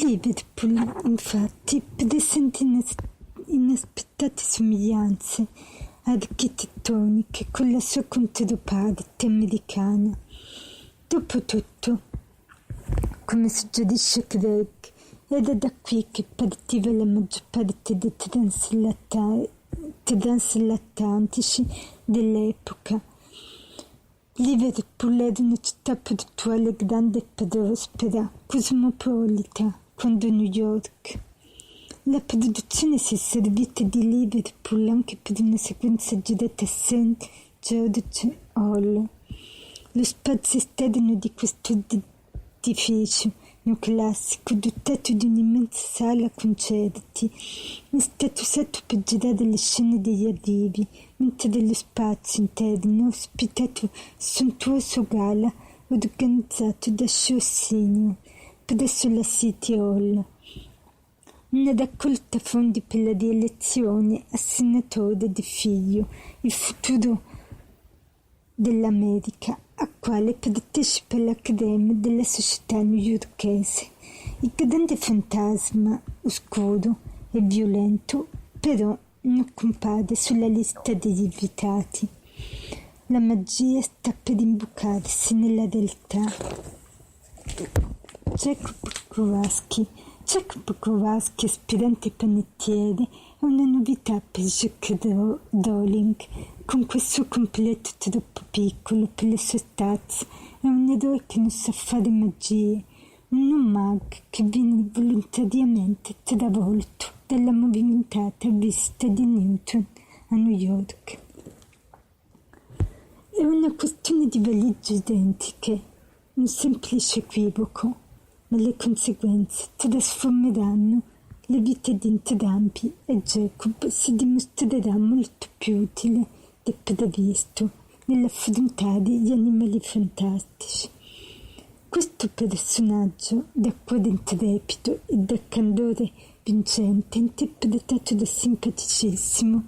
Liverpool, infatti, presenta inaspettate somiglianze architettoniche con la sua controparte americana. Dopotutto, come suggerisce Craig, era da qui che partiva la maggior parte dei transatlantici dell'epoca. Liverpool era una città portuale grande e prospera, cosmopolita, quando New York. La produzione si è servita di Liverpool anche per una sequenza girata a St. George Hall. Lo spazio esterno di questo edificio neoclassico, dotato di un'immensa sala concerti, è stato usato per girare le scene degli arrivi, mentre lo spazio interno ha ospitato sontuoso gala organizzato da Shaw Senior presso la City Hall. Una raccolta fondi per la rielezione a senatore di figlio, il futuro dell'America, a quale partecipa la creme della società newyorkese. Il grande fantasma oscuro e violento però non compare sulla lista degli invitati. La magia sta per imbucarsi nella realtà. Jacob Kowalski, aspirante panettiere, è una novità per J.K. Rowling. Con quel suo completo troppo piccolo per le sue stazze, è un eroe che non sa fare magie, un non-mag che viene volontariamente travolto dalla movimentata visita di Newton a New York. È una questione di valigie identiche, un semplice equivoco, ma le conseguenze trasformeranno le vite di entrambi e Jacob si dimostrerà molto più utile del previsto nell'affrontare gli animali fantastici. Questo personaggio, da cuore intrepido e da candore vincente, è interpretato dal simpaticissimo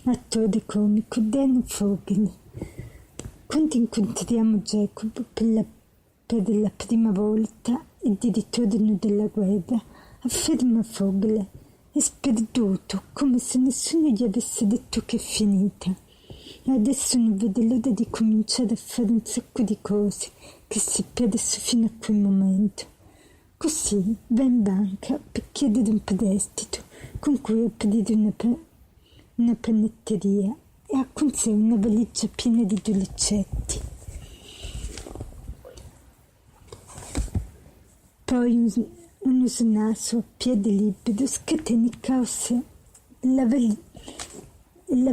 attore comico Dan Fogel. Quando incontriamo Jacob per la prima volta e di ritorno dalla guerra, afferma Fogel, è sperduto, come se nessuno gli avesse detto che è finita. E adesso non vede l'ora di cominciare a fare un sacco di cose che si è perso fino a quel momento. Così va in banca per chiedere un prestito con cui aprire una panetteria e ha con sé una valigia piena di dolcetti. Poi uno snaso a piede libero scatena il caos. La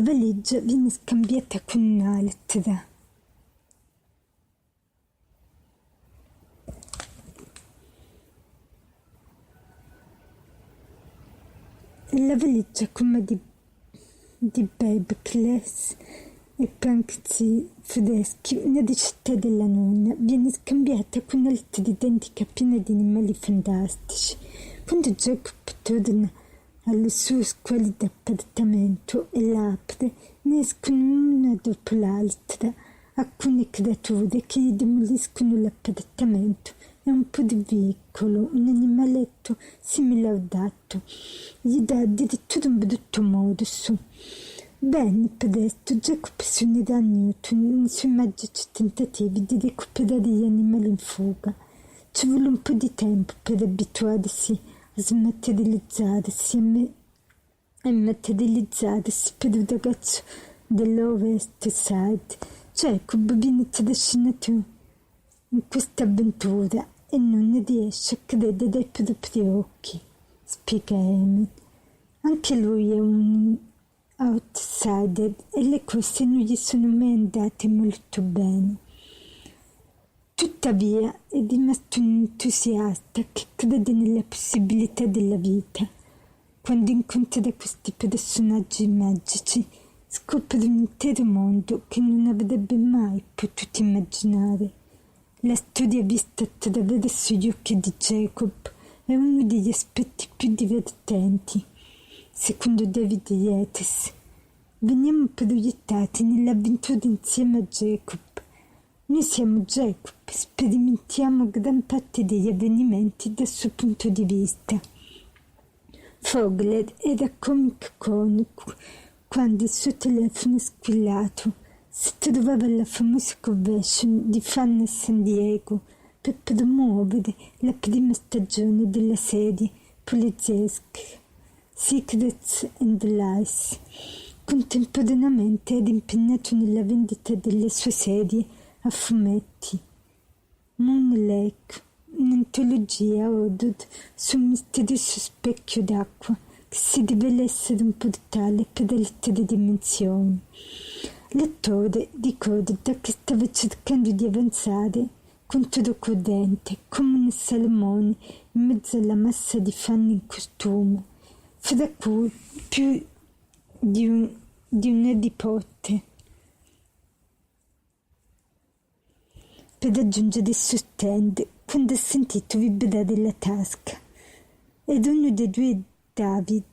valigia viene scambiata con un'altra. La valigia come di baby class e pranzi freschi, una ricetta della nonna, viene scambiata con altre identiche piene di animali fantastici. Quando Jacob torna alle sue scuole d'appartamento e l'apre, ne escono una dopo l'altra alcune creature che gli demoliscono l'appartamento e un po' di veicolo, un animaletto simile a un gatto. Gli dà addirittura un brutto modo su. Ben presto Jacob si unirà a Newton nei suoi magici tentativi di recuperare gli animali in fuga. Ci vuole un po' di tempo per abituarsi a smaterializzarsi e materializzarsi per un ragazzo dell'West Side. Jacob viene trascinato in questa avventura e non riesce a credere ai propri occhi, spiega Amy. Anche lui è un outsider e le cose non gli sono mai andate molto bene. Tuttavia è rimasto un entusiasta che crede nella possibilità della vita. Quando incontra questi personaggi magici, scopre un intero mondo che non avrebbe mai potuto immaginare. La storia vista attraverso gli occhi di Jacob è uno degli aspetti più divertenti. Secondo David Yates, veniamo proiettati nell'avventura insieme a Jacob, Noi siamo Jacob, sperimentiamo gran parte degli avvenimenti dal suo punto di vista. Fogler era a Comic Con quando il suo telefono è squillato. Si trovava alla famosa convention di fan a San Diego per promuovere la prima stagione della serie poliziesca Secrets and Lies. Contemporaneamente era impegnato nella vendita delle sue serie a fumetti. Moon Lake, un'antologia horror su un misterioso specchio d'acqua che si rivela essere un portale per altre dimensioni. L'attore ricorda che stava cercando di avanzare controcorrente come un salmone in mezzo alla massa di fan in costume, fra cui più di un Harry Potter. Per raggiungere il suo stand quando ha sentito vibrare la tasca. Ed uno dei due David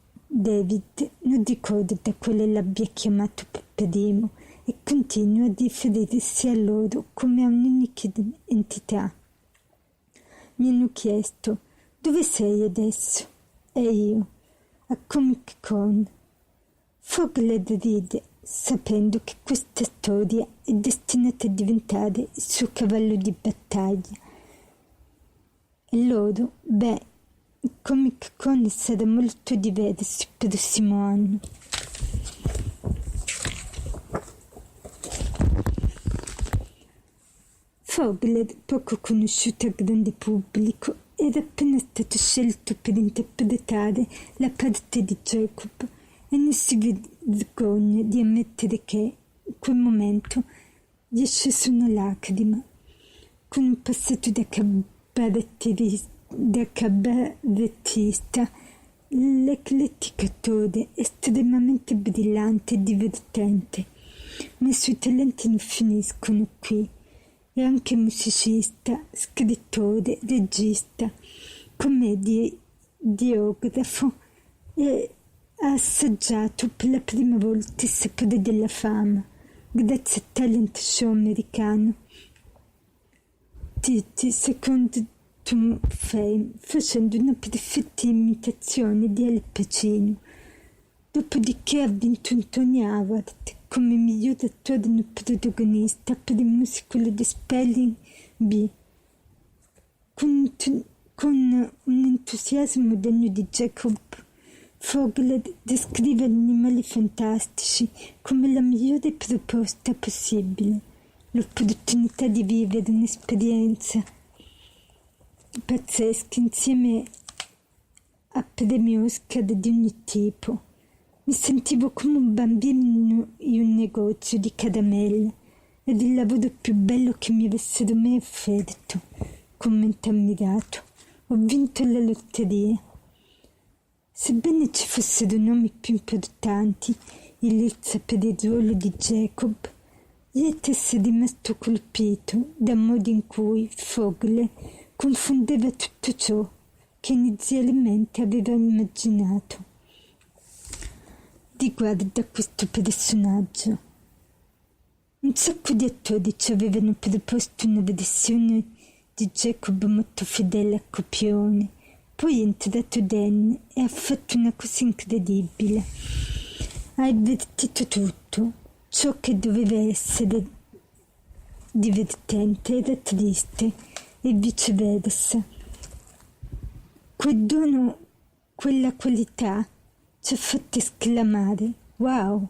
non ricorda quale l'abbia chiamato per primo e continua a riferirsi a loro come a un'unica entità. Mi hanno chiesto: dove sei adesso? E io: a Comic Con. Fogler ride, sapendo che questa storia è destinata a diventare il suo cavallo di battaglia. E loro, il Comic Con sarà molto diverso il prossimo anno. Fogler, poco conosciuto al grande pubblico, era appena stato scelto per interpretare la parte di Jacob e non si vergogna di ammettere che, in quel momento, gli è scesa una lacrima. Con un passato da cabarettista, l'eclettico attore è estremamente brillante e divertente, ma i suoi talenti non finiscono qui. È anche musicista, scrittore, regista, commediografo e ha assaggiato per la prima volta il sapore della fama grazie al talent show americano Titi Second to Fame, facendo una perfetta imitazione di Al Pacino. Dopodiché ha vinto un Tony Award come miglior attore non protagonista per il musical di Spelling Bee, con un entusiasmo degno di Jacob. Fogler descrive animali fantastici come la migliore proposta possibile, l'opportunità di vivere un'esperienza pazzesca insieme a premi Oscar di ogni tipo. Mi sentivo come un bambino in un negozio di caramelle ed il lavoro più bello che mi avessero mai offerto, commenta ammirato. Ho vinto la lotteria. Sebbene ci fossero nomi più importanti in lizza per il ruolo di Jacob, Yates è rimasto colpito dal modo in cui Fogler confondeva tutto ciò che inizialmente aveva immaginato riguardo a questo personaggio. Un sacco di attori ci avevano proposto una versione di Jacob molto fedele a copione. Poi è entrato Dan e ha fatto una cosa incredibile. Ha invertito tutto. Ciò che doveva essere divertente era triste e viceversa. Quel dono, quella qualità ci ha fatto esclamare: wow,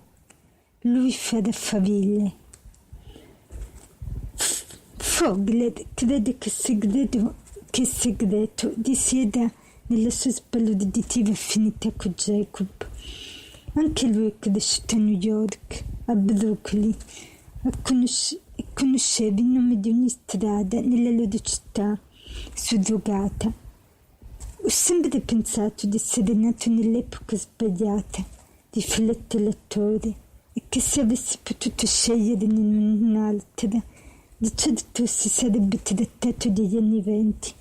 lui farà faville. Fogler crede che il segreto risieda nella sua sbalorditiva affinità con Jacob. Anche lui è cresciuto a New York, a Brooklyn, e conosceva il nome di ogni strada nella loro città, surrogata. Ho sempre pensato di essere nato nell'epoca sbagliata, riflette l'attore, e che se avessi potuto scegliere in un'altra, di certo si sarebbe trattato degli anni '20.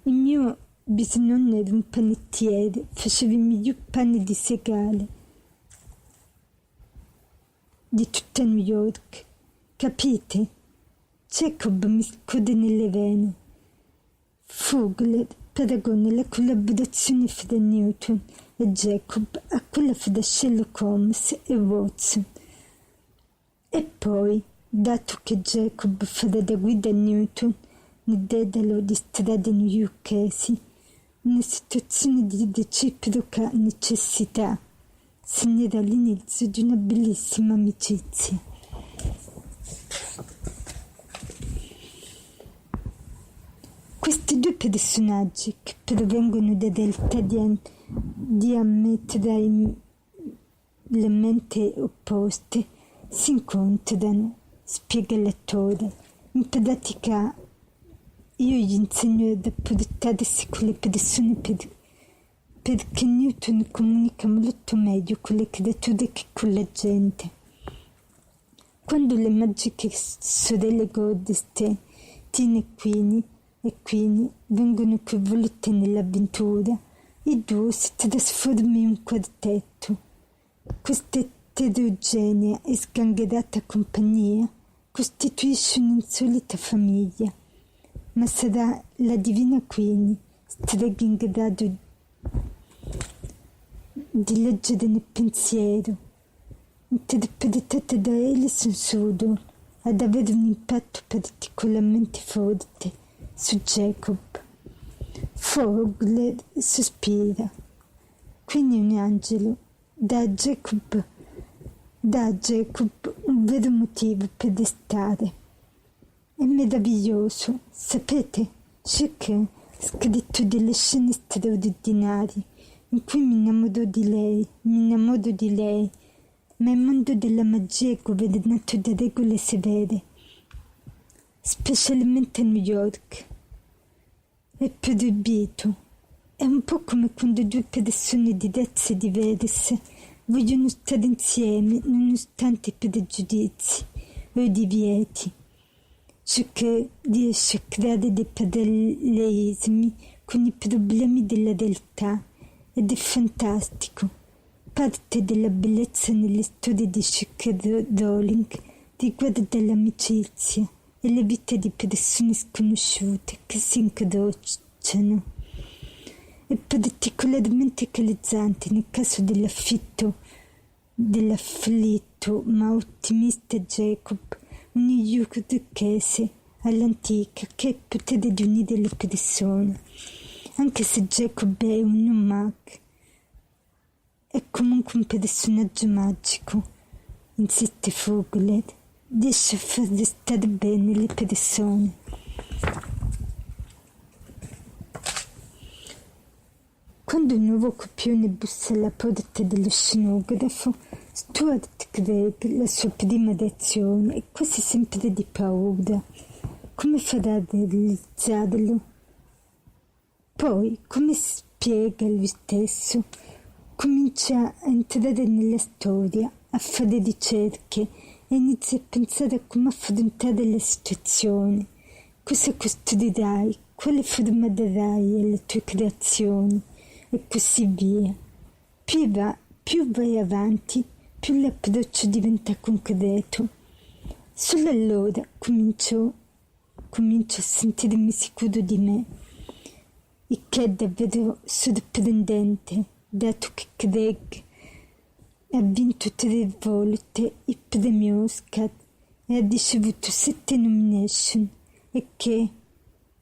Il mio bisnonno era un panettiere, faceva il miglior pane di segale di tutta New York. Capite? Jacob mi scode nelle vene. Fugler paragona la collaborazione fra Newton e Jacob a quella fra Sherlock Holmes e Watson. E poi, dato che Jacob farà da guida a Newton nel dedalo di strade newyorkesi, una situazione di reciproca necessità segnerà l'inizio di una bellissima amicizia. Questi due personaggi, che provengono da realtà diametralmente opposte, si incontrano, spiega l'attore. In pratica io gli insegno a rapportarsi con le persone perché Newton comunica molto meglio con le creature che con la gente. Quando le magiche sorelle Goldstein, Tina e Queenie vengono coinvolte nell'avventura, i due si trasformano in un quartetto. Questa eterogenea e sgangherata compagnia costituisce un'insolita famiglia, ma sarà la divina Queenie, strega in grado di leggere nel pensiero, interpretata da Alison Sudol, ad avere un impatto particolarmente forte su Jacob. Fogler sospira. Quindi un angelo dà a Jacob un vero motivo per restare. È meraviglioso, sapete? Jacques ha scritto delle scene straordinarie in cui mi innamoro di lei, ma il mondo della magia è governato da regole severe, specialmente a New York. È proibito. È un po' come quando due persone di razze diverse vogliono stare insieme nonostante i pregiudizi o i divieti. Jacques riesce a creare dei parallelismi con i problemi della realtà ed è fantastico. Parte della bellezza nelle storie di J.K. Rowling riguarda l'amicizia e le vite di persone sconosciute che si incrociano. È particolarmente calzante nel caso dell'afflitto ma ottimista Jacob, un newyorkese all'antica che ha il potere di unire le persone. Anche se Jacob è un non-mag, è comunque un personaggio magico, insiste Fogler, riesce a far restare bene le persone. Quando il nuovo copione bussa alla porta dello scenografo, Stuart Craig, la sua prima reazione è quasi sempre di paura. Come farà a realizzarlo? Poi, come spiega lui stesso, comincia a entrare nella storia, a fare ricerche e inizia a pensare a come affrontare la situazione. Cosa costruirai? Quale forma darai alle tue creazioni? E così via. Più vai avanti, più l'approccio diventa concreto. Solo allora comincio a sentirmi sicuro di me, il che è davvero sorprendente, dato che Craig ha vinto 3 volte il premio Oscar e ha ricevuto 7 nomination e che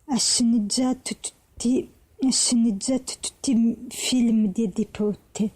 ha sceneggiato tutti i film di Harry Potter.